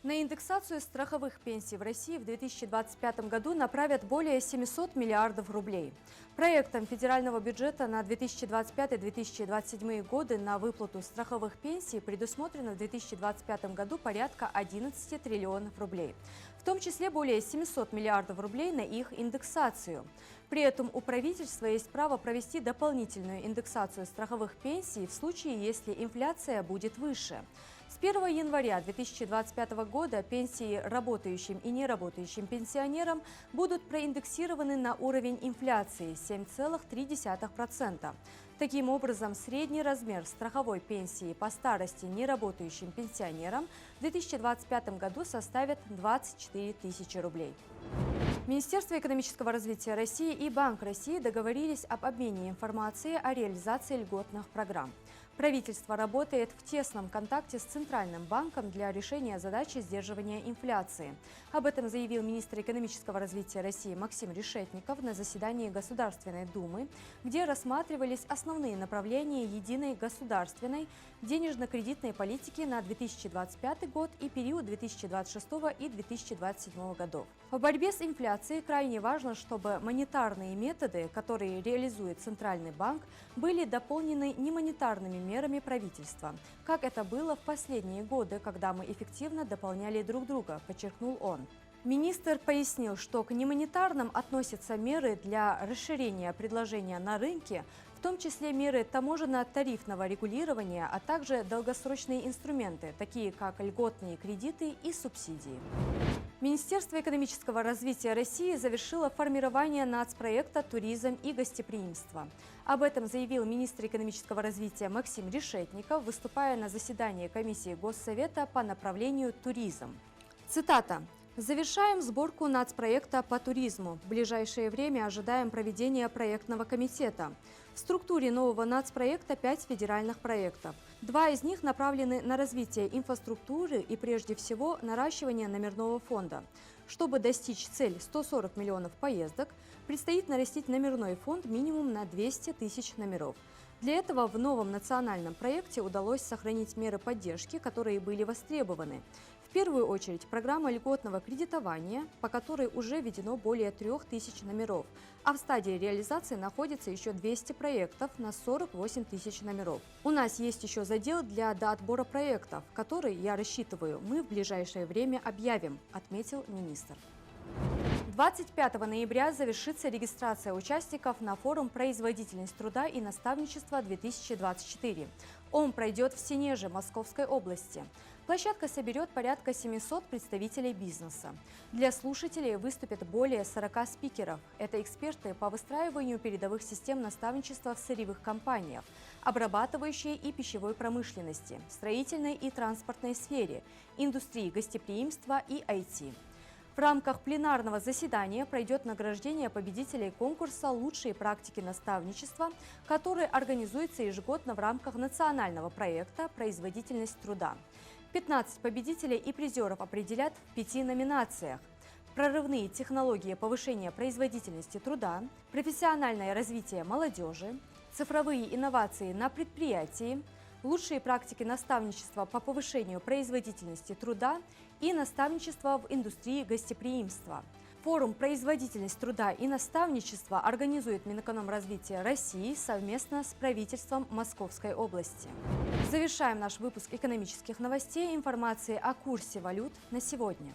На индексацию страховых пенсий в России в 2025 году направят более 700 миллиардов рублей. Проектом федерального бюджета на 2025-2027 годы на выплату страховых пенсий предусмотрено в 2025 году порядка 11 триллионов рублей, в том числе более 700 миллиардов рублей на их индексацию. При этом у правительства есть право провести дополнительную индексацию страховых пенсий в случае, если инфляция будет выше. С 1 января 2025 года пенсии работающим и неработающим пенсионерам будут проиндексированы на уровень инфляции 7,3%. Таким образом, средний размер страховой пенсии по старости неработающим пенсионерам в 2025 году составит 24 тысячи рублей. Министерство экономического развития России и Банк России договорились об обмене информацией о реализации льготных программ. Правительство работает в тесном контакте с Центральным банком для решения задачи сдерживания инфляции. Об этом заявил министр экономического развития России Максим Решетников на заседании Государственной Думы, где рассматривались основные направления единой государственной денежно-кредитной политики на 2025 год и период 2026 и 2027 годов. В борьбе с инфляцией крайне важно, чтобы монетарные методы, которые реализует Центральный банк, были дополнены немонетарными мерами правительства, как это было в последние годы, когда мы эффективно дополняли друг друга, подчеркнул он. Министр пояснил, что к немонетарным относятся меры для расширения предложения на рынке, в том числе меры таможенно-тарифного регулирования, а также долгосрочные инструменты, такие как льготные кредиты и субсидии. Министерство экономического развития России завершило формирование нацпроекта «Туризм и гостеприимство». Об этом заявил министр экономического развития Максим Решетников, выступая на заседании комиссии Госсовета по направлению «Туризм». Цитата. «Завершаем сборку нацпроекта по туризму. В ближайшее время ожидаем проведения проектного комитета. В структуре нового нацпроекта 5 федеральных проектов. 2 из них направлены на развитие инфраструктуры и, прежде всего, наращивание номерного фонда. Чтобы достичь цель 140 миллионов поездок, предстоит нарастить номерной фонд минимум на 200 тысяч номеров. Для этого в новом национальном проекте удалось сохранить меры поддержки, которые были востребованы. В первую очередь программа льготного кредитования, по которой уже введено более 3000 номеров, а в стадии реализации находится еще 200 проектов на 48 тысяч номеров. У нас есть еще задел для доотбора проектов, который, я рассчитываю, мы в ближайшее время объявим, отметил министр. 25 ноября завершится регистрация участников на форум «Производительность труда и наставничества-2024». Он пройдет в Сенеже Московской области. Площадка соберет порядка 700 представителей бизнеса. Для слушателей выступят более 40 спикеров. Это эксперты по выстраиванию передовых систем наставничества в сырьевых компаниях, обрабатывающей и пищевой промышленности, строительной и транспортной сфере, индустрии гостеприимства и IT. В рамках пленарного заседания пройдет награждение победителей конкурса «Лучшие практики наставничества», который организуется ежегодно в рамках национального проекта «Производительность труда». 15 победителей и призеров определят в 5 номинациях: прорывные технологии повышения производительности труда, профессиональное развитие молодежи, цифровые инновации на предприятии, лучшие практики наставничества по повышению производительности труда и наставничество в индустрии гостеприимства. Форум «Производительность труда и наставничества» организует Минэкономразвития России совместно с правительством Московской области. Завершаем наш выпуск экономических новостей информацией о курсе валют на сегодня.